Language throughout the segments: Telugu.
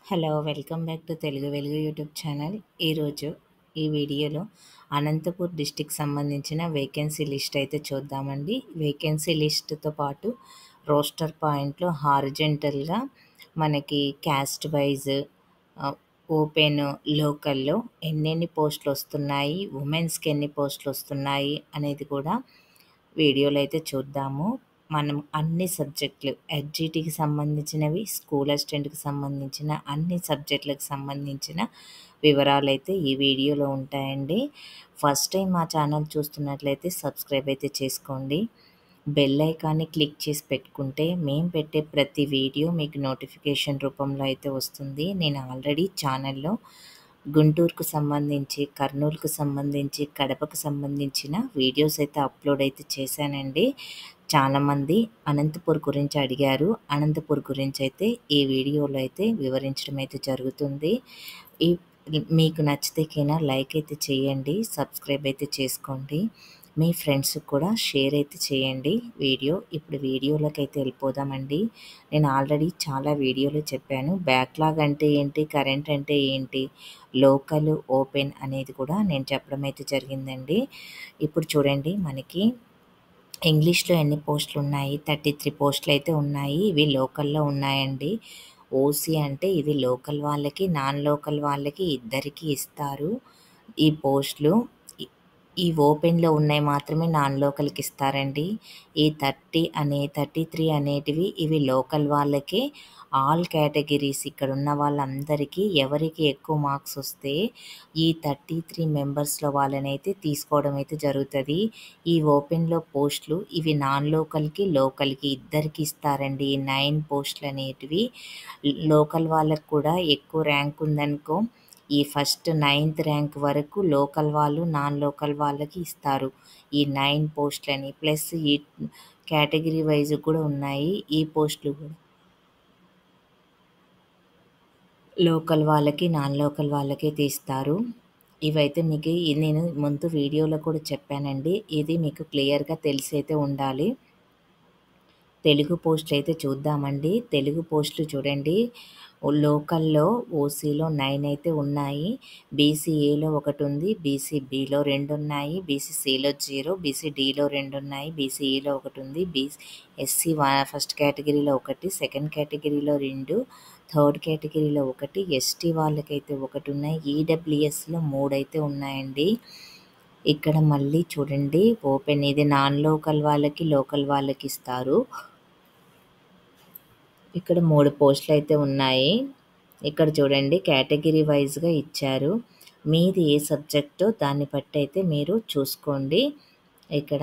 Hello! Welcome back to Telugu వెలుగు యూట్యూబ్ ఛానల్. ఈరోజు ఈ వీడియోలో అనంతపూర్ డిస్ట్రిక్ట్ సంబంధించిన వేకెన్సీ లిస్ట్ అయితే చూద్దామండి. వేకెన్సీ లిస్ట్‌తో పాటు రోస్టర్ పాయింట్‌లో హారిజాంటల్‌గా మనకి క్యాస్ట్ వైజ్ ఓపెన్, లోకల్‌లో ఎన్నెన్ని పోస్టులొస్తున్నాయి, ఉమెన్స్‌కి ఎన్ని పోస్టులొస్తున్నాయి అనేది కూడా వీడియోలో అయితే చూద్దాము. మనం అన్ని సబ్జెక్టులు ఎస్‌జిటికి సంబంధించినవి, స్కూల్ అసిస్టెంట్‌కి సంబంధించిన అన్ని సబ్జెక్టులకు సంబంధించిన వివరాలైతే ఈ వీడియోలో ఉంటాయండి. ఫస్ట్ టైం మా ఛానల్ చూస్తున్నట్లయితే సబ్స్క్రైబ్ అయితే చేసుకోండి. బెల్ ఐకాన్ని క్లిక్ చేసి పెట్టుకుంటే మేము పెట్టే ప్రతి వీడియో మీకు నోటిఫికేషన్ రూపంలో అయితే వస్తుంది. నేను ఆల్రెడీ ఛానల్‌లో గుంటూరుకు సంబంధించి, కర్నూలుకు సంబంధించి, కడపకు సంబంధించిన వీడియోస్ అయితే అప్లోడ్ అయితే చేశానండి. చాలామంది అనంతపూర్ గురించి అడిగారు. అనంతపూర్ గురించి అయితే ఈ వీడియోలో అయితే వివరించడం అయితే జరుగుతుంది. ఈ మీకు నచ్చితే లైక్ అయితే చేయండి, సబ్స్క్రైబ్ అయితే చేసుకోండి. మీ ఫ్రెండ్స్‌కి కూడా షేర్ అయితే చేయండి వీడియో. ఇప్పుడు వీడియోలోకి అయితే వెళ్ళిపోదామండి. నేను ఆల్రెడీ చాలా వీడియోలో చెప్పాను. బ్యాక్‌లాగ్ అంటే ఏంటి, కరెంట్ అంటే ఏంటి, లోకల్, ఓపెన్ అనేది కూడా నేను చెప్పడం అయితే జరిగిందండి. ఇప్పుడు చూడండి, మనకి ఇంగ్లీష్‌లో ఎన్ని పోస్టులున్నాయి, 33 పోస్టులైతే ఉన్నాయి. ఇవి లోకల్‌లో ఉన్నాయండి. ఓసీ అంటే ఇది లోకల్ వాళ్ళకి, నాన్ లోకల్ వాళ్ళకి ఇద్దరికీ ఇస్తారు ఈ పోస్టులు. ఈ ఈ ఓపెన్‌లో ఉన్నాయి మాత్రమే నాన్ లోకల్‌కి ఇస్తారండి. ఈ 33 అనేటివి ఇవి లోకల్ వాళ్ళకే. ఆల్ కేటగిరీస్ ఇక్కడున్న వాళ్ళందరికీ ఎవరికి ఎక్కువ మార్క్స్ వస్తే ఈ 33 మెంబర్స్‌లో వాళ్ళనైతే తీసుకోవడం అయితే జరుగుతది. ఈ ఓపెన్‌లో పోస్టులు ఇవి నాన్ లోకల్‌కి, లోకల్‌కి ఇద్దరికీ ఇస్తారండి. ఈ 9 పోస్టులనేటివి. లోకల్ వాళ్ళకి కూడా ఎక్కువ ర్యాంక్ ఉందనుకో, ఈ ఫస్ట్ 9థ్ ర్యాంక్ వరకు లోకల్ వాళ్ళు, నాన్ లోకల్ వాళ్ళకి ఇస్తారు ఈ 9 పోస్టులని. ప్లస్ ఈ కేటగిరీ వైజ్ కూడా ఉన్నాయి ఈ పోస్టులు కూడా. లోకల్ వాళ్ళకి, నాన్ లోకల్ వాళ్ళకైతే ఇస్తారు. ఇవైతే మీకు నేను ముందు వీడియోలో కూడా చెప్పానండి. ఇది మీకు క్లియర్‌గా తెలిసైతే ఉండాలి. తెలుగు పోస్టులు అయితే చూద్దామండి. తెలుగు పోస్టులు చూడండి. లోకల్‌లో ఓసీలో 9 అయితే ఉన్నాయి. బీసీఏలో ఒకటుంది. బీసీబీలో 2 ఉన్నాయి. బీసీసీలో 0, బీసీడీలో 2 ఉన్నాయి. బీసీఈలో ఒకటుంది. ఎస్సీ ఫస్ట్ కేటగిరీలో 1, సెకండ్ కేటగిరీలో 2, థర్డ్ కేటగిరీలో 1, ఎస్టీ వాళ్ళకైతే 1 ఉన్నాయి. ఈడబ్ల్యూఎస్‌లో 3 అయితే ఉన్నాయండి. ఇక్కడ మళ్ళీ చూడండి, ఓపెన్ ఇది నాన్ లోకల్ వాళ్ళకి, లోకల్ వాళ్ళకి ఇస్తారు. ఇక్కడ 3 పోస్టులైతే ఉన్నాయి. ఇక్కడ చూడండి, కేటగిరీ వైస్‌గా ఇచ్చారు. మీది ఏ సబ్జెక్టో దాన్ని బట్టి అయితే మీరు చూసుకోండి. ఇక్కడ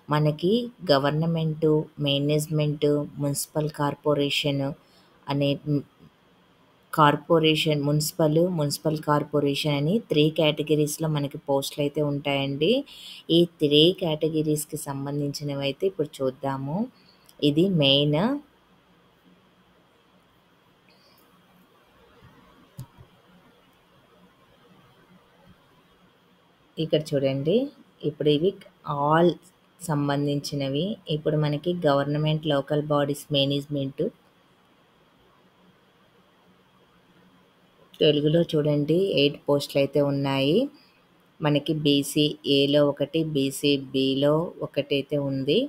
మనకి గవర్నమెంటు, మేనేజ్మెంటు, మున్సిపల్ కార్పొరేషన్ అనే మున్సిపల్ కార్పొరేషన్ అని 3 కేటగిరీస్‌లో మనకి పోస్టులైతే ఉంటాయండి. ఈ 3 కేటగిరీస్‌కి సంబంధించినవైతే ఇప్పుడు చూద్దాము. ఇది మెయిన్. ఇక్కడ చూడండి, ఇప్పుడు ఇవి ఆల్ సంబంధించినవి. ఇప్పుడు మనకి గవర్నమెంట్, లోకల్ బాడీస్ మేనేజ్మెంటు తెలుగులో చూడండి 8 పోస్టులైతే ఉన్నాయి. మనకి బీసీఏలో 1, బీసీబీలో ఒకటైతే ఉంది.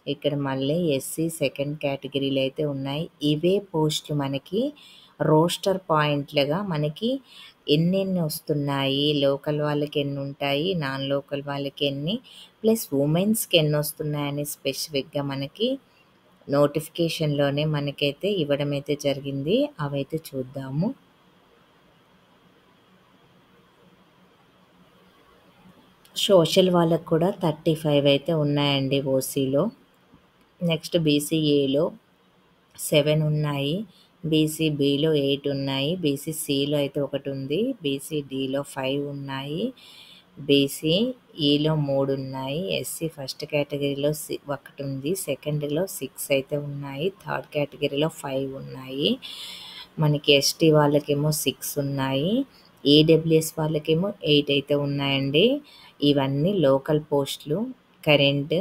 ఇక్కడ మళ్ళీ ఎస్సీ సెకండ్ కేటగిరీలో అయితే ఉన్నాయి. ఇవే పోస్టులు మనకి రోస్టర్ పాయింట్లుగా మనకి ఎన్నెన్ని వస్తున్నాయి, లోకల్ వాళ్ళకి ఎన్ని ఉంటాయి, నాన్ లోకల్ వాళ్ళకి ఎన్ని, ప్లస్ ఉమెన్స్‌కి ఎన్ని వస్తున్నాయని స్పెసిఫిక్‌గా మనకి నోటిఫికేషన్‌లోనే మనకైతే ఇవ్వడం అయితే జరిగింది. అవైతే చూద్దాము. సోషల్ వాళ్ళకి కూడా 35 అయితే ఉన్నాయండి ఓసీలో. నెక్స్ట్ బీసీఏలో 7 ఉన్నాయి. బీసీబీలో 8 ఉన్నాయి. బీసీసీలో అయితే ఒకటి ఉంది. బీసీడీలో 5 ఉన్నాయి. బీసీఈలో 3 ఉన్నాయి. ఎస్సీ ఫస్ట్ కేటగిరీలో ఒకటి ఉంది. సెకండ్‌లో 6 అయితే ఉన్నాయి. థర్డ్ కేటగిరీలో 5 ఉన్నాయి. మనకి ఎస్టీ వాళ్ళకేమో 6 ఉన్నాయి. ఈడబ్ల్యూఎస్ వాళ్ళకేమో 8 అయితే ఉన్నాయండి. ఇవన్నీ లోకల్ పోస్టులు. కరెంట్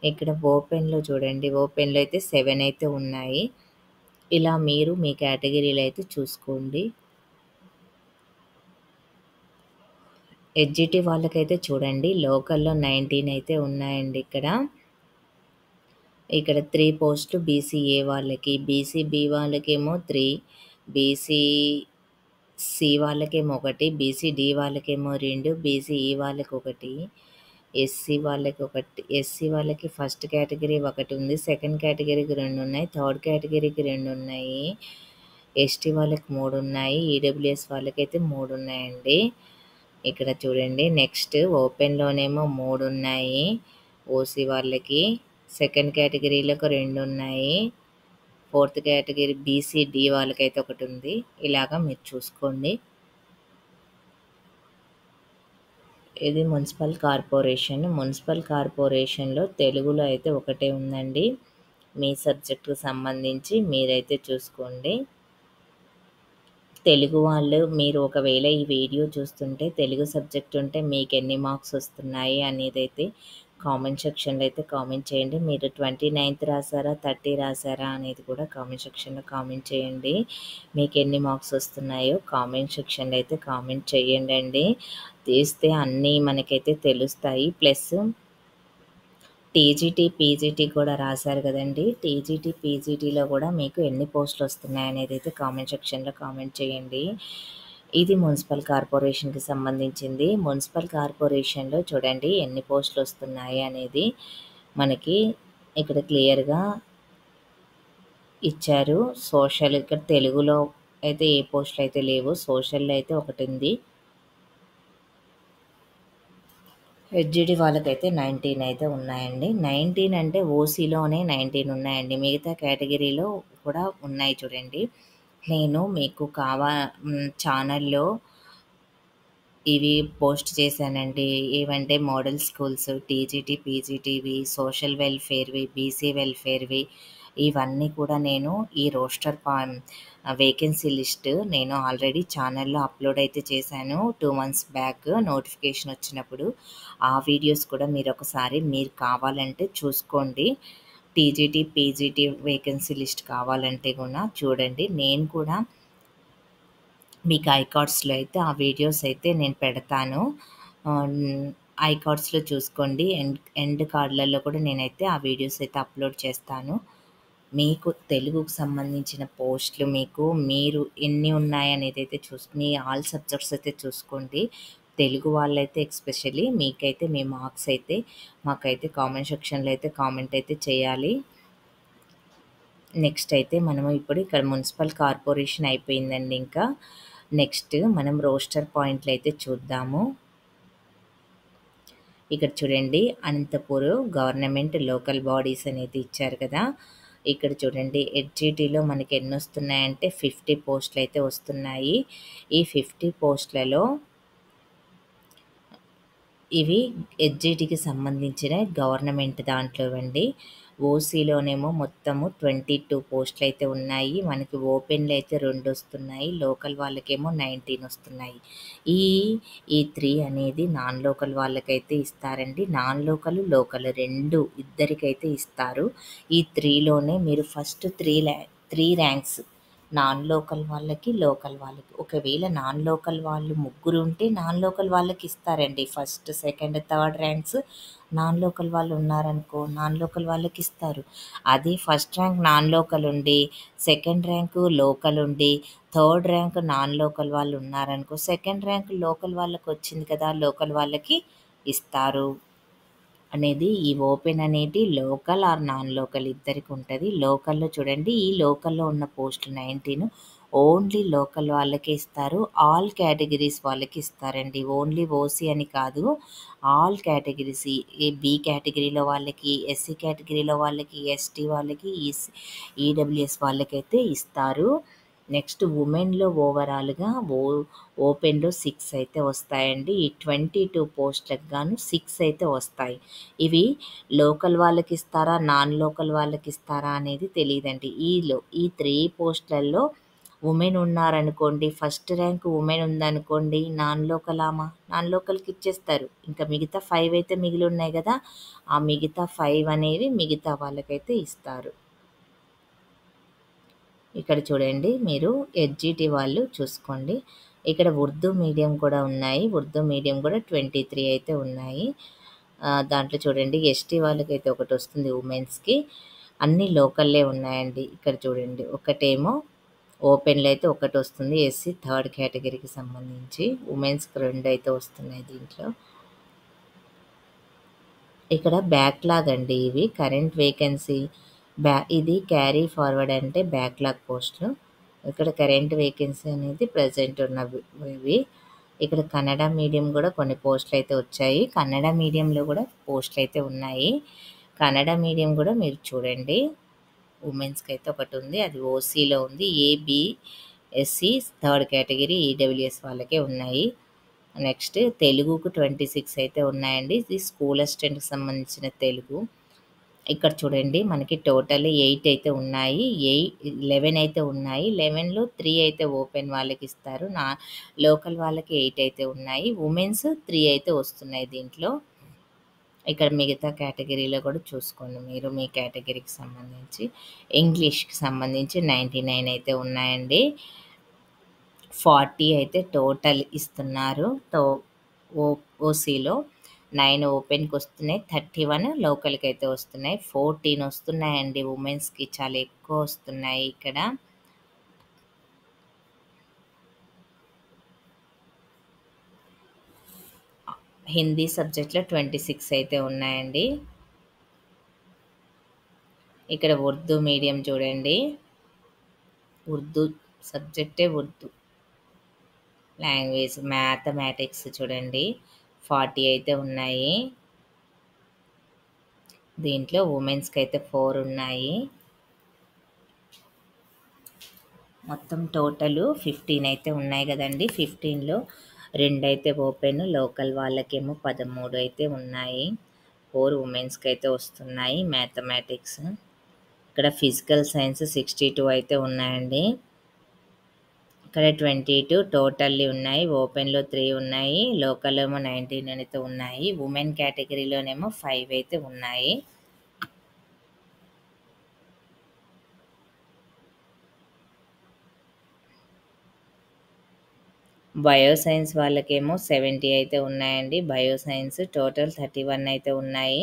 ఇక్కడ ఓపెన్‌లో చూడండి, ఓపెన్‌లో అయితే 7 అయితే ఉన్నాయి. ఇలా మీరు మీ కేటగిరీలో అయితే చూసుకోండి. ఎస్జిటి వాళ్ళకైతే చూడండి లోకల్‌లో 19 అయితే ఉన్నాయండి ఇక్కడ. ఇక్కడ 3 పోస్టులు బీసీఏ వాళ్ళకి, బీసీబీ వాళ్ళకేమో 3, బీసీసీ వాళ్ళకేమో 1, బీసీడీ వాళ్ళకేమో 2, బీసీఈ వాళ్ళకి 1, ఎస్సీ వాళ్ళకి 1, ఎస్సీ వాళ్ళకి ఫస్ట్ కేటగిరీ 1 ఉంది. సెకండ్ కేటగిరీకి 2 ఉన్నాయి. థర్డ్ కేటగిరీకి 2 ఉన్నాయి. ఎస్టీ వాళ్ళకి 3 ఉన్నాయి. ఈడబ్ల్యూఎస్ వాళ్ళకైతే 3 ఉన్నాయండి. ఇక్కడ చూడండి నెక్స్ట్ ఓపెన్‌లోనేమో 3 ఉన్నాయి. ఓసీ వాళ్ళకి. సెకండ్ కేటగిరీలోకి 2 ఉన్నాయి. ఫోర్త్ కేటగిరీ బీసీ, డి వాళ్ళకైతే ఒకటుంది. ఇలాగా మీరు చూసుకోండి. ఇది మున్సిపల్ కార్పొరేషన్. మున్సిపల్ కార్పొరేషన్‌లో తెలుగులో అయితే ఒకటే ఉందండి. మీ సబ్జెక్ట్‌కి సంబంధించి మీరైతే చూసుకోండి. తెలుగు వాళ్ళు మీరు ఒకవేళ ఈ వీడియో చూస్తుంటే తెలుగు సబ్జెక్ట్ ఉంటే మీకెన్ని మార్క్స్ వస్తున్నాయి అనేదైతే కామెంట్ సెక్షన్‌లో అయితే కామెంట్ చేయండి. మీరు 29th రాసారా? 30 రాసారా? అనేది కూడా కామెంట్ సెక్షన్‌లో కామెంట్ చేయండి. మీకెన్ని మార్క్స్ వస్తున్నాయో కామెంట్ సెక్షన్‌లో అయితే కామెంట్ చేయండండి. తీస్తే అన్నీ మనకైతే తెలుస్తాయి. ప్లస్ టీజీటీ, పీజీటీ కూడా రాశారు కదండీ! టీజీటీ, పీజీటీలో కూడా మీకు ఎన్ని పోస్టులు వస్తున్నాయనేది అయితే కామెంట్ సెక్షన్‌లో కామెంట్ చేయండి. ఇది మున్సిపల్ కార్పొరేషన్‌కి సంబంధించింది. మున్సిపల్ కార్పొరేషన్‌లో చూడండి ఎన్ని పోస్టులు వస్తున్నాయి అనేది మనకి ఇక్కడ క్లియర్‌గా ఇచ్చారు. సోషల్ ఇక్కడ తెలుగులో అయితే ఏ పోస్టులు అయితే లేవు. సోషల్‌లో అయితే ఒకటుంది. హెచ్‌జిడి వాళ్ళకైతే 19 అయితే ఉన్నాయండి. 19 అంటే ఓసీలోనే 19 ఉన్నాయండి. మిగతా కేటగిరీలో కూడా ఉన్నాయి చూడండి. నేను మీకు ఛానల్‌లో ఇవి పోస్ట్ చేశానండి. ఏవంటే మోడల్ స్కూల్స్, టీజీటీ, పీజీటీవి, సోషల్ వెల్ఫేర్‌వి, బీసీ వెల్ఫేర్‌వి ఇవన్నీ కూడా నేను ఈ వేకెన్సీ లిస్ట్ నేను ఆల్రెడీ ఛానల్‌లో అప్లోడ్ అయితే చేశాను. 2 మంత్స్ బ్యాక్ నోటిఫికేషన్ వచ్చినప్పుడు. ఆ వీడియోస్ కూడా మీరు కావాలంటే చూసుకోండి. టీజీటీ, పీజీటీ వేకెన్సీ లిస్ట్ కావాలంటే కూడా చూడండి. నేను కూడా మీకు ఐకార్డ్స్‌లో అయితే ఆ వీడియోస్ అయితే నేను పెడతాను. ఐకార్డ్స్‌లో చూసుకోండి. ఎండ్ కార్డ్‌లలో కూడా నేనైతే ఆ వీడియోస్ అయితే అప్లోడ్ చేస్తాను. మీకు తెలుగుకు సంబంధించిన పోస్టులు మీరు ఎన్ని ఉన్నాయనేది అయితే చూసుకొని ఆల్ సబ్జెక్ట్స్ అయితే చూసుకోండి. తెలుగు వాళ్ళైతే ఎస్పెషల్లీ మీకైతే మీ మార్క్స్ అయితే మాకైతే కామెంట్ సెక్షన్‌లో అయితే కామెంట్ అయితే చేయాలి. నెక్స్ట్ అయితే మనము ఇప్పుడు ఇక్కడ మున్సిపల్ కార్పొరేషన్ అయిపోయిందండి ఇంకా. నెక్స్ట్ మనం రోస్టర్ పాయింట్లు అయితే చూద్దాము. ఇక్కడ చూడండి అనంతపూర్ గవర్నమెంట్ లోకల్ బాడీస్ అనేది ఇచ్చారు కదా! ఇక్కడ చూడండి హెచ్‌జిటిలో మనకి ఎన్నొస్తున్నాయంటే 50 పోస్టులు అయితే వస్తున్నాయి. ఈ 50 పోస్టులలో ఇవి హెచ్‌జిటికి సంబంధించిన గవర్నమెంట్ దాంట్లోవండి. ఓసీలోనేమో మొత్తము 22 పోస్టులు అయితే ఉన్నాయి. మనకి ఓపెన్‌లో అయితే 2 వస్తున్నాయి. లోకల్ వాళ్ళకేమో 19 వస్తున్నాయి. ఈ ఈ 3 అనేది నాన్ లోకల్ వాళ్ళకైతే ఇస్తారండి. నాన్ లోకల్, లోకల్ 2 ఇద్దరికైతే ఇస్తారు. ఈ 3లోనే మీరు ఫస్ట్ 3 ర్యాంక్స్ నాన్ లోకల్ వాళ్ళకి, లోకల్ వాళ్ళకి. ఒకవేళ నాన్ లోకల్ వాళ్ళు ముగ్గురు ఉంటే నాన్ లోకల్ వాళ్ళకి ఇస్తారండి. First, second, third ranks non local వాళ్ళు ఉన్నారనుకో నాన్ లోకల్ వాళ్ళకి ఇస్తారు. అదే ఫస్ట్ ర్యాంక్ నాన్ లోకల్ ఉండి, సెకండ్ ర్యాంక్ లోకల్ ఉండి, థర్డ్ ర్యాంక్ నాన్ లోకల్ వాళ్ళు ఉన్నారనుకో సెకండ్ ర్యాంక్ లోకల్ వాళ్ళకి వచ్చింది కదా లోకల్ వాళ్ళకి ఇస్తారు. అనేది ఈ ఓపెన్ అనేది లోకల్ ఆర్ నాన్ లోకల్ ఇద్దరికి ఉంటుంది. లోకల్‌లో చూడండి ఈ లోకల్‌లో ఉన్న పోస్టులు 19 ఓన్లీ లోకల్ వాళ్ళకే ఇస్తారు. ఆల్ కేటగిరీస్ వాళ్ళకి ఇస్తారండి. ఓన్లీ ఓసీ అని కాదు. ఆల్ కేటగిరీస్ బి కేటగిరీలో వాళ్ళకి, ఎస్సీ కేటగిరీలో వాళ్ళకి, ఎస్టీ వాళ్ళకి, ఈడబ్ల్యూఎస్ వాళ్ళకైతే ఇస్తారు. నెక్స్ట్ ఉమెన్‌లో ఓవరాల్‌గా ఓపెన్‌లో 6 అయితే వస్తాయండి. ఈ 22 పోస్టులకు గాను 6 అయితే వస్తాయి. ఇవి లోకల్ వాళ్ళకిస్తారా? నాన్ లోకల్ వాళ్ళకిస్తారా? అనేది తెలీదండి. ఈ 3 పోస్టులలో ఉమెన్ ఉన్నారనుకోండి, ఫస్ట్ ర్యాంక్ ఉమెన్ ఉందనుకోండి, నాన్ లోకల్ నాన్ లోకల్‌కి ఇచ్చేస్తారు. ఇంకా మిగతా 5 అయితే మిగిలున్నాయి గదా! ఆ మిగతా 5 అనేవి మిగతా వాళ్ళకైతే ఇస్తారు. ఇక్కడ చూడండి మీరు ఎస్జిటి వాళ్ళు చూసుకోండి. ఇక్కడ ఉర్దూ మీడియం కూడా ఉన్నాయి. ఉర్దూ మీడియం కూడా 23 అయితే ఉన్నాయి. దాంట్లో చూడండి ఎస్టీ వాళ్ళకైతే ఒకటొస్తుంది ఉమెన్స్‌కి. అన్నీ లోకల్లే ఉన్నాయండి. ఇక్కడ చూడండి. ఒకటేమో ఓపెన్‌లో అయితే ఒకటొస్తుంది. ఎస్సీ థర్డ్ కేటగిరీకి సంబంధించి. ఉమెన్స్‌కి 2 అయితే వస్తున్నాయి దీంట్లో. ఇక్కడ బ్యాక్‌లాగ్ అండి ఇవి. కరెంట్ వేకెన్సీ ఇది క్యారీ ఫార్వర్డ్ అంటే బ్యాక్‌లాగ్ పోస్టులు. ఇక్కడ కరెంట్ వేకెన్సీ అనేది ప్రెజెంట్ ఉన్నవి ఇవి. ఇక్కడ కన్నడ మీడియం కూడా కొన్ని పోస్టులయితే వచ్చాయి. కన్నడ మీడియంలో కూడా పోస్టులయితే ఉన్నాయి. కన్నడ మీడియం కూడా మీరు చూడండి. ఉమెన్స్‌కి అయితే ఒకటుంది. అది ఓసీలో ఉంది. AB, SC third category EWS వాళ్ళకే ఉన్నాయి. నెక్స్ట్ తెలుగుకు 26 అయితే ఉన్నాయండి. ఇది స్కూల్ అసిస్టెంట్‌కి సంబంధించిన తెలుగు. ఇక్కడ చూడండి మనకి టోటల్ 8 అయితే ఉన్నాయి. 11 అయితే ఉన్నాయి. 11లో 3 అయితే ఓపెన్ వాళ్ళకిస్తారు. లోకల్ వాళ్ళకి 8 అయితే ఉన్నాయి. ఉమెన్స్ 3 అయితే వస్తున్నాయి దీంట్లో. ఇక్కడ మిగతా కేటగిరీలో కూడా చూసుకోండి మీరు మీ కేటగిరీకి సంబంధించి. ఇంగ్లీష్‌కి సంబంధించి 99 అయితే ఉన్నాయండి. 40 అయితే టోటల్ ఇస్తున్నారు. ఓ ఓసీలో 9 ఓపెన్‌కొస్తున్నాయి. 31 లోకల్‌కైతే వస్తున్నాయి. 14 వస్తున్నాయండి ఉమెన్స్‌కి. చాలా ఎక్కువ వస్తున్నాయి ఇక్కడ. హిందీ సబ్జెక్ట్‌లో 26 అయితే ఉన్నాయండి. ఇక్కడ ఉర్దూ మీడియం చూడండి. ఉర్దూ సబ్జెక్టే ఉర్దూ లాంగ్వేజ్. మ్యాథమెటిక్స్ చూడండి 40 అయితే ఉన్నాయి. దీంట్లో ఉమెన్స్‌కి అయితే 4 ఉన్నాయి. మొత్తం టోటలు 15 అయితే ఉన్నాయి కదండి. 15లో 2 అయితే ఓపెన్. లోకల్ వాళ్ళకేమో 13 అయితే ఉన్నాయి. 4 ఉమెన్స్‌కి అయితే వస్తున్నాయి మ్యాథమెటిక్స్. ఇక్కడ ఫిజికల్ సైన్స్ 62 అయితే ఉన్నాయండి. ఇక్కడ 22 టోటల్లీ ఉన్నాయి. ఓపెన్‌లో 3 ఉన్నాయి. లోకల్ ఏమో 19 అయితే ఉన్నాయి. ఉమెన్ కేటగిరీలోనేమో 5 అయితే ఉన్నాయి. బయో సైన్స్ వాళ్ళకేమో 70 అయితే ఉన్నాయండి. బయో సైన్స్ టోటల్ 31 అయితే ఉన్నాయి.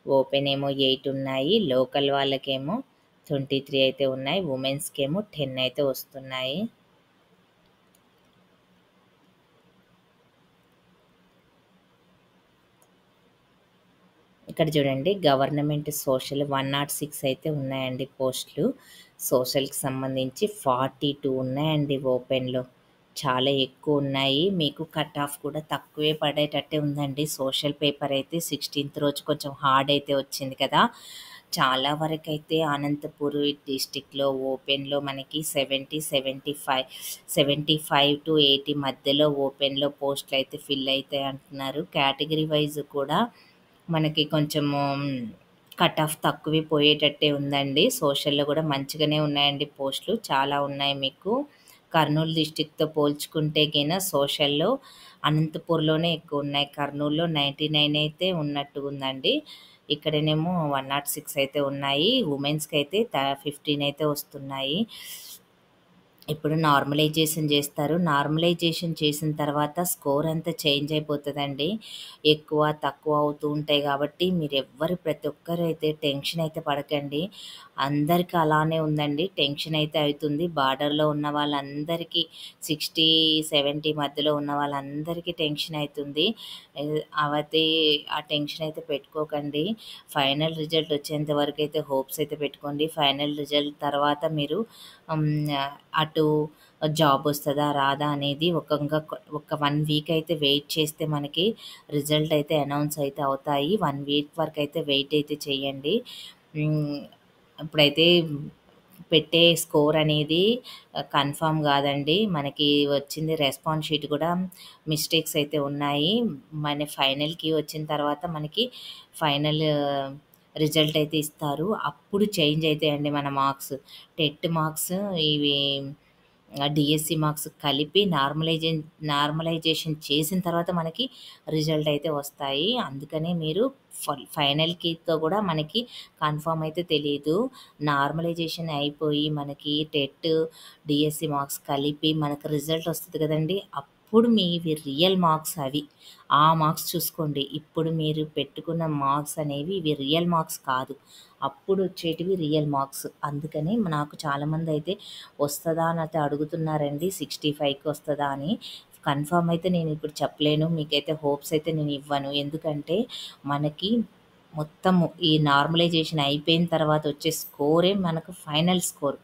ఓపెన్ ఏమో 8 ఉన్నాయి. లోకల్ వాళ్ళకేమో 23 అయితే ఉన్నాయి. ఉమెన్స్‌కేమో 10 అయితే వస్తున్నాయి. ఇక్కడ చూడండి గవర్నమెంట్ సోషల్ 106 అయితే ఉన్నాయండి పోస్టులు. సోషల్‌కి సంబంధించి 42 ఉన్నాయండి ఓపెన్‌లో. చాలా ఎక్కువ ఉన్నాయి. మీకు కట్ ఆఫ్ కూడా తక్కువే పడేటట్టే ఉందండి. సోషల్ పేపర్ అయితే 16థ్ రోజు కొంచెం హార్డ్ అయితే వచ్చింది కదా! చాలా వరకైతే అనంతపూర్ డిస్ట్రిక్ట్‌లో ఓపెన్‌లో మనకి 70, 75-80 మధ్యలో ఓపెన్‌లో పోస్టులయితే ఫిల్ అయితాయి అంటున్నారు. కేటగిరీ వైస్ కూడా మనకి కొంచెము కట్ ఆఫ్ తక్కువే పోయేటట్టే ఉందండి. సోషల్‌లో కూడా మంచిగానే ఉన్నాయండి పోస్టులు. చాలా ఉన్నాయి మీకు. కర్నూలు డిస్ట్రిక్ట్‌తో పోల్చుకుంటే సోషల్‌లో అనంతపూర్‌లోనే ఎక్కువున్నాయి. కర్నూలులో 99 అయితే ఉన్నట్టుగుందండి. ఇక్కడనేమో 106 అయితే ఉన్నాయి. ఉమెన్స్‌కైతే 15 అయితే వస్తున్నాయి. ఇప్పుడు నార్మలైజేషన్ చేస్తారు. నార్మలైజేషన్ చేసిన తర్వాత స్కోర్ అంతా చేంజ్ అయిపోతదండి. ఎక్కువ, తక్కువ అవుతూ ఉంటాయి కాబట్టి మీరెవ్వరు ప్రతి ఒక్కరు అయితే టెన్షన్ అయితే పడకండి. అందరికి అలానే ఉందండి. టెన్షన్ అయితే అయితుంది. బార్డర్‌లో ఉన్న వాళ్ళందరికీ 60, 70 మధ్యలో ఉన్న వాళ్ళందరికీ టెన్షన్ అయితుంది. అవైతే ఆ టెన్షన్ అయితే పెట్టుకోకండి. ఫైనల్ రిజల్ట్ వచ్చేంత వరకైతే హోప్స్ అయితే పెట్టుకోండి. ఫైనల్ రిజల్ట్ తర్వాత మీరు అటు జాబ్ వస్తదా? రాదా? అనేది ఒక 1 వీక్ అయితే వెయిట్ చేస్తే మనకి రిజల్ట్ అయితే అనౌన్స్ అయితే అవుతాయి. 1 వీక్ వరకైతే వెయిట్ అయితే చేయండి. ఇప్పుడైతే పెట్టే స్కోర్ అనేది కన్ఫర్మ్ కాదండి. మనకి వచ్చింది రెస్పాన్స్ షీట్ కూడా మిస్టేక్స్ అయితే ఉన్నాయి. మన ఫైనల్‌కి వచ్చిన తర్వాత మనకి ఫైనల్ రిజల్ట్ అయితే ఇస్తారు. అప్పుడు చేంజ్ అయితాయండి మన మార్క్స్. టెట్ మార్క్స్ ఇవి డిఎస్సి మార్క్స్ కలిపి నార్మలైజేషన్ చేసిన తర్వాత మనకి రిజల్ట్ అయితే వస్తాయి. అందుకనే మీరు ఫైనల్‌కితో కూడా మనకి కన్ఫర్మ్ అయితే తెలీదు. నార్మలైజేషన్ అయిపోయి మనకి టెట్, డిఎస్సి మార్క్స్ కలిపి మనకు రిజల్ట్ వస్తది కదండీ! అప్పుడు మీవి రియల్ మార్క్స్ అవి. ఆ మార్క్స్ చూసుకోండి. ఇప్పుడు మీరు పెట్టుకున్న మార్క్స్ అనేవి ఇవి రియల్ మార్క్స్ కాదు. అప్పుడు వచ్చేటివి రియల్ మార్క్స్. అందుకని నాకు చాలామందయితే వస్తదా అని అయితే అడుగుతున్నారండి. 65కి వస్తదా అని. కన్ఫర్మ్ అయితే నేను ఇప్పుడు చెప్పలేను. మీకైతే హోప్స్ అయితే నేను ఇవ్వను. ఎందుకంటే మనకి మొత్తము ఈ నార్మలైజేషన్ అయిపోయిన తర్వాత వచ్చే స్కోరే మనకు ఫైనల్ స్కోర్.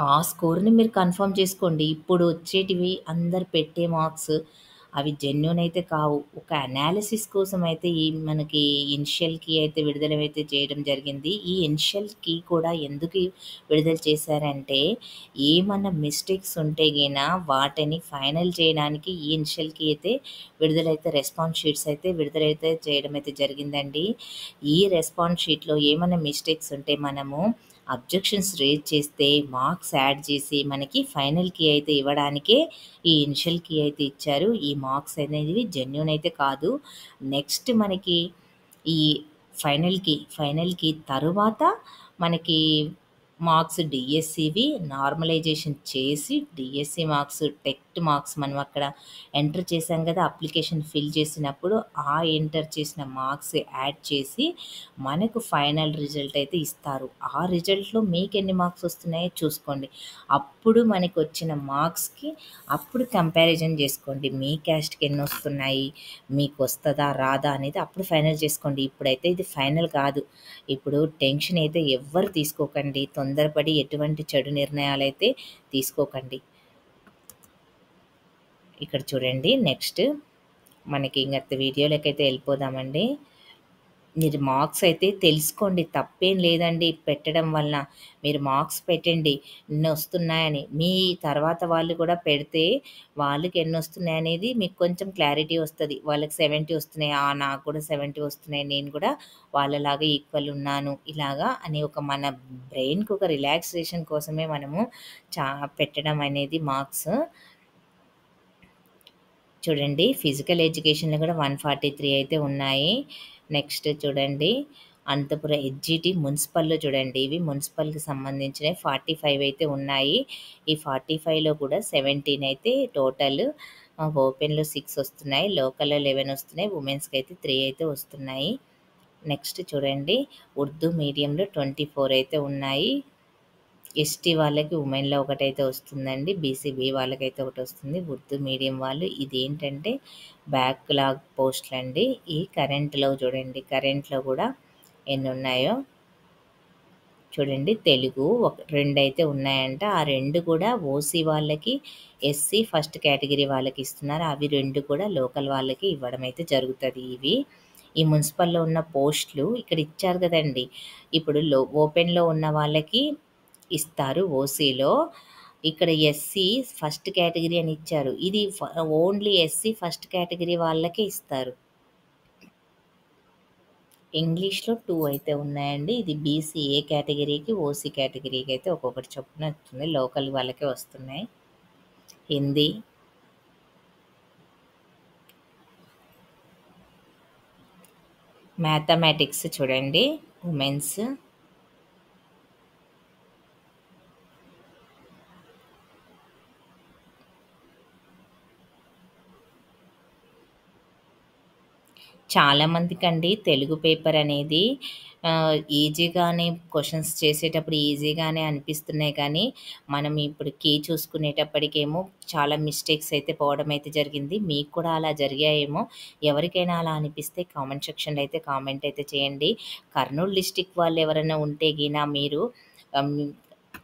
ఆ స్కోర్‌ని మీరు కన్ఫర్మ్ చేసుకోండి. ఇప్పుడు వచ్చేటివి అందరు పెట్టే మార్క్స్ అవి జెన్యూన్ అయితే కావు. ఒక అనాలిసిస్ కోసం అయితే ఈ మనకి ఇనిషియల్ కీ అయితే విడుదలైతే చేయడం జరిగింది. ఈ ఇనిషియల్ కీ కూడా ఎందుకు విడుదల చేశారంటే, ఏమన్నా మిస్టేక్స్ ఉంటే గిన వాటిని ఫైనల్ చేయడానికి ఈ ఇనిషియల్ కీ అయితే విడుదలైతే రెస్పాన్స్ షీట్స్ అయితే విడుదలైతే చేయడం అయితే జరిగిందండి. ఈ రెస్పాన్స్ షీట్‌లో ఏమన్నా మిస్టేక్స్ ఉంటే మనము అబ్జెక్షన్స్ రేజ్ చేస్తే మార్క్స్ యాడ్ చేసి మనకి ఫైనల్ కీ అయితే ఇవ్వడానికే ఈ ఇనిషియల్ కీ అయితే ఇచ్చారు. ఈ మార్క్స్ అనేవి జెన్యూన్ అయితే కాదు. నెక్స్ట్ మనకి ఈ ఫైనల్ కీ తరువాత మనకి మార్క్స్ డిఎస్సివి నార్మలైజేషన్ చేసి డిఎస్సి మార్క్స్, టెట్ మార్క్స్ మనం అక్కడ ఎంటర్ చేసాం కదా! అప్లికేషన్ ఫిల్ చేసినప్పుడు ఆ ఎంటర్ చేసిన మార్క్స్ యాడ్ చేసి మనకు ఫైనల్ రిజల్ట్ అయితే ఇస్తారు. ఆ రిజల్ట్‌లో మీకెన్ని మార్క్స్ వస్తున్నాయో చూసుకోండి. అప్పుడు మనకొచ్చిన మార్క్స్‌కి అప్పుడు కంపారిజన్ చేసుకోండి. మీ క్యాస్ట్‌కి ఎన్నొస్తున్నాయి, మీకొస్తదా? రాదా? అనేది అప్పుడు ఫైనల్ చేసుకోండి. ఇప్పుడైతే ఇది ఫైనల్ కాదు. ఇప్పుడు టెన్షన్ అయితే ఎవ్వరు తీసుకోకండి. తొందరపడి ఎటువంటి చెడు నిర్ణయాలైతే తీసుకోకండి. ఇక్కడ చూడండి నెక్స్ట్ మనకి ఇంగ వీడియోలోకైతే వెళ్ళిపోదామండి. మీరు మార్క్స్ అయితే తెలుసుకోండి. తప్పేం లేదండి పెట్టడం వలన. మీరు మార్క్స్ పెట్టండి ఇన్నొస్తున్నాయని. మీ తర్వాత వాళ్ళు కూడా పెడితే వాళ్ళకి ఎన్నొస్తున్నాయనేది మీకు కొంచెం క్లారిటీ వస్తది. వాళ్ళకి 70 వస్తున్నాయి. నాకు కూడా 70 వస్తున్నాయి. నేను కూడా వాళ్ళలాగా ఈక్వల్ ఉన్నాను. ఇలాగా అని ఒక మన బ్రెయిన్‌కి ఒక రిలాక్సేషన్ కోసమే మనము చా పెట్టడం అనేది మార్క్స్. చూడండి ఫిజికల్ ఎడ్యుకేషన్‌లో కూడా 143 అయితే ఉన్నాయి. నెక్స్ట్ చూడండి అనంతపురం హెచ్‌జిటి మున్సిపల్‌లో చూడండి ఇవి మున్సిపల్‌కి సంబంధించినవి 45 అయితే ఉన్నాయి. ఈ 45లో కూడా 17 అయితే టోటల్. ఓపెన్‌లో 6 వస్తున్నాయి. లోకల్‌లో 11 వస్తున్నాయి. వుమెన్స్‌కి అయితే 3 అయితే వస్తున్నాయి. నెక్స్ట్ చూడండి ఉర్దూ మీడియంలో 24 అయితే ఉన్నాయి. ఎస్టీ వాళ్ళకి ఉమెన్‌లో ఒకటైతే వస్తుందండి. బీసీబీ వాళ్ళకైతే ఒకటొస్తుంది. ఉర్దూ మీడియం వాళ్ళు ఇదేంటంటే బ్యాక్‌లాగ్ పోస్టులండి. ఈ కరెంట్‌లో చూడండి. కరెంట్‌లో కూడా ఎన్నున్నాయో చూడండి. తెలుగు 2 అయితే ఉన్నాయంట. ఆ 2 కూడా ఓసీ వాళ్ళకి, ఎస్సీ ఫస్ట్ కేటగిరీ వాళ్ళకి ఇస్తున్నారు. అవి 2 కూడా లోకల్ వాళ్ళకి ఇవ్వడం అయితే జరుగుతది ఇవి. ఈ మున్సిపల్‌లో ఉన్న పోస్టులు ఇక్కడ ఇచ్చారు కదండీ! ఇప్పుడు ఓపెన్‌లో ఉన్న వాళ్ళకి ఇస్తారు ఓసీలో. ఇక్కడ ఎస్సీ ఫస్ట్ కేటగిరీ అని ఇచ్చారు. ఇది ఓన్లీ ఎస్సీ ఫస్ట్ కేటగిరీ వాళ్ళకే ఇస్తారు. ఇంగ్లీష్‌లో 2 అయితే ఉన్నాయండి. ఇది బీసీ ఏ కేటగిరీకి, ఓసీ కేటగిరీకి అయితే ఒక్కొక్కటి చొప్పున వస్తుంది. లోకల్ వాళ్ళకే వస్తున్నాయి. హిందీ, మ్యాథమెటిక్స్ చూడండి ఉమెన్స్. చాలామందికండి తెలుగు పేపర్ అనేది ఈజీగానే క్వెషన్స్ చేసేటప్పుడు ఈజీగానే అనిపిస్తున్నాయి కానీ, మనం ఇప్పుడు కీ చూసుకునేటప్పటికేమో చాలా మిస్టేక్స్ అయితే పోవడం అయితే జరిగింది. మీకు కూడా అలా జరిగాయేమో! ఎవరికైనా అలా అనిపిస్తే కామెంట్ సెక్షన్‌లో అయితే కామెంట్ అయితే చేయండి. కర్నూలు డిస్ట్రిక్ట్ వాళ్ళు ఎవరైనా ఉంటే గిన మీరు ఆహ్,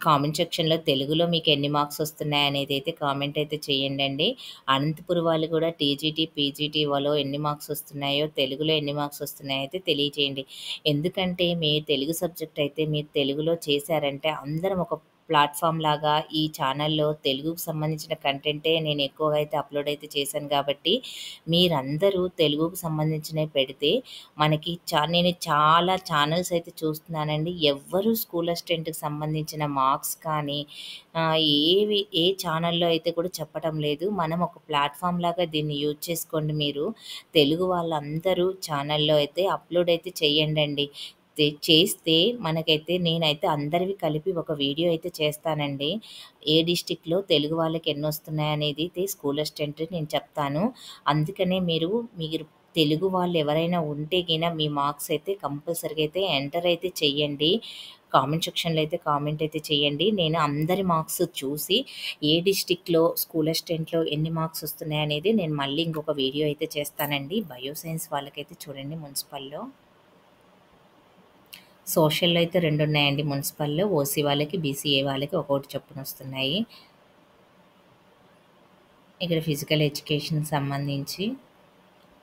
కామెంట్ సెక్షన్‌లో తెలుగులో మీకు ఎన్ని మార్క్స్ వస్తున్నాయనేది అయితే కామెంట్ అయితే చేయండండి. అనంతపురం వాళ్ళు కూడా టీజీటీ, పీజీటీలో ఎన్ని మార్క్స్ వస్తున్నాయో, తెలుగులో ఎన్ని మార్క్స్ వస్తున్నాయో అయితే తెలియజేయండి. ఎందుకంటే మీ తెలుగు సబ్జెక్ట్ అయితే మీరు తెలుగులో చేశారంటే అందరం ఒక ప్లాట్‌ఫార్మ్ లాగా ఈ ఛానల్‌లో తెలుగుకు సంబంధించిన కంటెంటే నేను ఎక్కువగా అయితే అప్‌లోడ్ అయితే చేశాను కాబట్టి, మీరందరూ తెలుగుకు సంబంధించినవి పెడితే మనకి నేను చాలా ఛానెల్స్ అయితే చూస్తున్నానండి. ఎవ్వరు స్కూల్ అసిస్టెంట్‌కి సంబంధించిన మార్క్స్ కానీ ఏ ఛానల్‌లో అయితే కూడా చెప్పటం లేదు. మనం ఒక ప్లాట్‌ఫార్మ్ లాగా దీన్ని యూజ్ చేసుకోండి మీరు. తెలుగు వాళ్ళందరూ ఛానల్‌లో అయితే అప్‌లోడ్ అయితే చేయండండి. చేస్తే మనకైతే నేనైతే అందరివి కలిపి ఒక వీడియో అయితే చేస్తానండి. ఏ డిస్ట్రిక్ట్‌లో తెలుగు వాళ్ళకి ఎన్నొస్తున్నాయనేది స్కూల్ అసిస్టెంట్ నేను చెప్తాను. అందుకనే మీరు తెలుగు వాళ్ళు ఎవరైనా ఉంటే మీ మార్క్స్ అయితే కంపల్సరీగా అయితే ఎంటర్ అయితే చెయ్యండి. కామెంట్ సెక్షన్‌లో అయితే కామెంట్ అయితే చేయండి. నేను అందరి మార్క్స్ చూసి ఏ డిస్ట్రిక్ట్‌లో స్కూల్ అసిస్టెంట్‌లో ఎన్ని మార్క్స్ వస్తున్నాయనేది నేను మళ్ళీ ఇంకొక వీడియో అయితే చేస్తానండి. బయో సైన్స్ వాళ్ళకైతే చూడండి మున్సిపల్‌లో. సోషల్‌లో అయితే 2 ఉన్నాయండి మున్సిపల్‌లో. ఓసీ వాళ్ళకి, బీసీఏ వాళ్ళకి ఒక్కోటి చొప్పునొస్తున్నాయి. ఇక్కడ ఫిజికల్ ఎడ్యుకేషన్‌కి సంబంధించి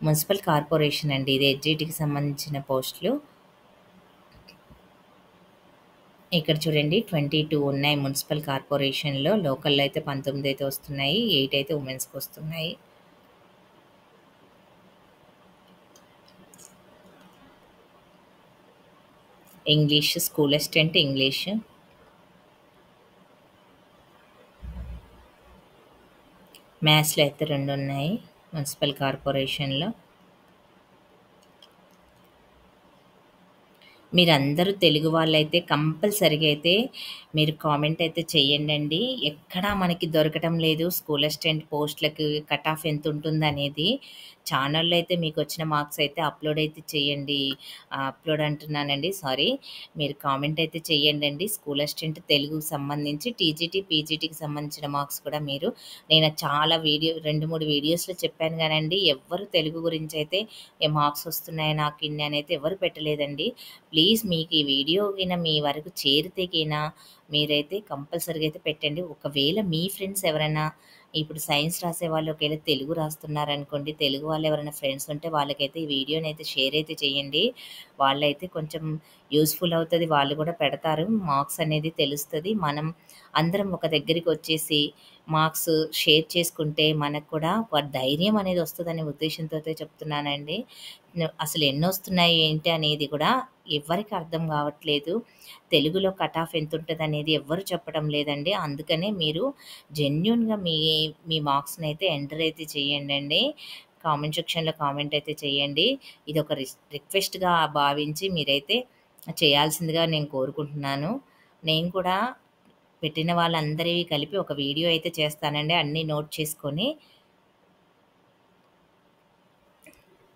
మున్సిపల్ కార్పొరేషన్ అండి. ఇది ఎస్‌జిటికి సంబంధించిన పోస్టులు. ఇక్కడ చూడండి 22 ఉన్నాయి మున్సిపల్ కార్పొరేషన్‌లో. లోకల్‌లో అయితే 19 అయితే వస్తున్నాయి. 8 అయితే వుమెన్స్‌కొస్తున్నాయి. English school assistant English. మ్యాథ్స్‌లో అయితే 2 ఉన్నాయి మున్సిపల్ కార్పొరేషన్‌లో. మీరందరూ తెలుగు వాళ్ళైతే కంపల్సరీగా అయితే మీరు కామెంట్ అయితే చేయండండి. ఎక్కడా మనకి దొరకటం లేదు స్కూల్ అసిస్టెంట్ పోస్ట్‌లకి కట్ ఆఫ్ ఎంతుంటుందనేది. ఛానల్‌లో అయితే మీకొచ్చిన మార్క్స్ అయితే అప్‌లోడ్ అయితే చేయండి. అప్‌లోడ్ అంటున్నానండి సారీ. మీరు కామెంట్ అయితే చేయండండి. స్కూల్ అసిస్టెంట్ తెలుగుకి సంబంధించి టీజీటీ, పీజీటీకి సంబంధించిన మార్క్స్ కూడా నేను చాలా 2, 3 వీడియోస్‌లో చెప్పాను గానండి, ఎవ్వరు తెలుగు గురించైతే ఏ మార్క్స్ వస్తున్నాయి నాకు ఇన్ని అనైతే ఎవరు పెట్టలేదండి. ప్లీజ్ మీకు ఈ వీడియో మీ వరకు చేరితే మీరైతే కంపల్సరీగా అయితే పెట్టండి. ఒకవేళ మీ ఫ్రెండ్స్ ఎవరైనా ఇప్పుడు సైన్స్ రాసేవాళ్ళు ఒకవేళ తెలుగు రాస్తున్నారనుకోండి, తెలుగు వాళ్ళు ఎవరైనా ఫ్రెండ్స్ ఉంటే వాళ్ళకైతే ఈ వీడియోనైతే షేర్ అయితే చేయండి. వాళ్ళైతే కొంచెం యూజ్‌ఫుల్ అవుతది. వాళ్ళు కూడా పెడతారు. మార్క్స్ అనేది తెలుస్తది. మనం అందరం ఒక దగ్గరికొచ్చేసి మార్క్స్ షేర్ చేసుకుంటే మనకు కూడా ఒక ధైర్యం అనేది వస్తదనే ఉద్దేశ్యంతో అయితే చెప్తున్నానండి. అసలు ఎన్నొస్తున్నాయి ఏంటి అనేది కూడా ఎవ్వరికి అర్థం కావట్లేదు. తెలుగులో కట్ ఆఫ్ ఎంతుంటదనేది ఎవ్వరు చెప్పడం లేదండి. అందుకనే మీరు జెన్యూన్‌గా మీ మార్క్స్‌నైతే ఎంటర్ అయితే చేయండండి. కామెంట్ సెక్షన్‌లో కామెంట్ అయితే చేయండి. ఇదొక రిక్వెస్ట్‌గా భావించి మీరైతే చేయాల్సిందిగా నేను కోరుకుంటున్నాను. నేను కూడా పెట్టిన వాళ్ళందరివి కలిపి ఒక వీడియో అయితే చేస్తానండి అన్నీ నోట్ చేసుకొని.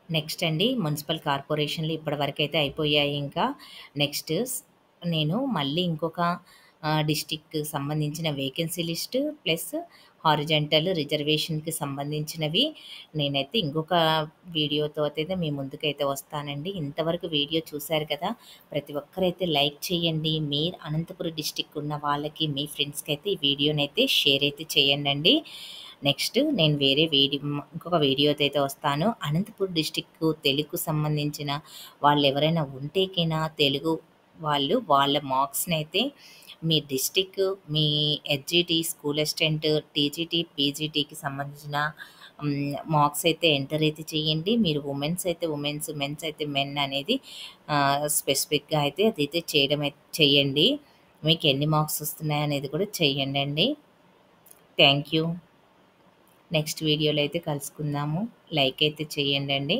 నెక్స్ట్ అండి మున్సిపల్ కార్పొరేషన్‌లు ఇప్పటివరకైతే అయిపోయాయి ఇంకా. నెక్స్ట్ నేను మళ్ళీ ఇంకొక డిస్ట్రిక్ట్‌కి సంబంధించిన వేకెన్సీ లిస్ట్ ప్లస్ హారిజాంటల్ రిజర్వేషన్‌కి సంబంధించినవి నేనైతే ఇంకొక వీడియోతో అయితే మీ ముందుకైతే వస్తానండి. ఇంతవరకు వీడియో చూసారు కదా! ప్రతి ఒక్కరైతే లైక్ చేయండి. మీరు అనంతపురం డిస్ట్రిక్ట్ ఉన్న వాళ్ళకి మీ ఫ్రెండ్స్‌కి అయితే ఈ వీడియోనైతే షేర్ అయితే చేయండండి. నెక్స్ట్ నేను వేరే ఇంకొక వీడియోతో అయితే వస్తాను. అనంతపూర్ డిస్ట్రిక్ట్ తెలుగుకు సంబంధించిన వాళ్ళెవరైనా ఉంటే తెలుగు వాళ్ళు వాళ్ళ మార్క్స్‌నైతే మీ డిస్ట్రిక్ట్, మీ ఎస్‌జిటి, స్కూల్ అసిస్టెంట్, టీజీటీ, పీజీటీకి సంబంధించిన మార్క్స్ అయితే ఎంటర్ అయితే చేయండి. మీరు వుమెన్స్ అయితే వుమెన్స్, మెన్స్ అయితే మెన్ అనేది స్పెసిఫిక్‌గా అయితే అదైతే చేయండి. మీకు ఎన్ని మార్క్స్ వస్తున్నాయనేది కూడా చేయండండి. Thank you. నెక్స్ట్ వీడియోలో అయితే కలుసుకుందాము. లైక్ అయితే చేయండండి.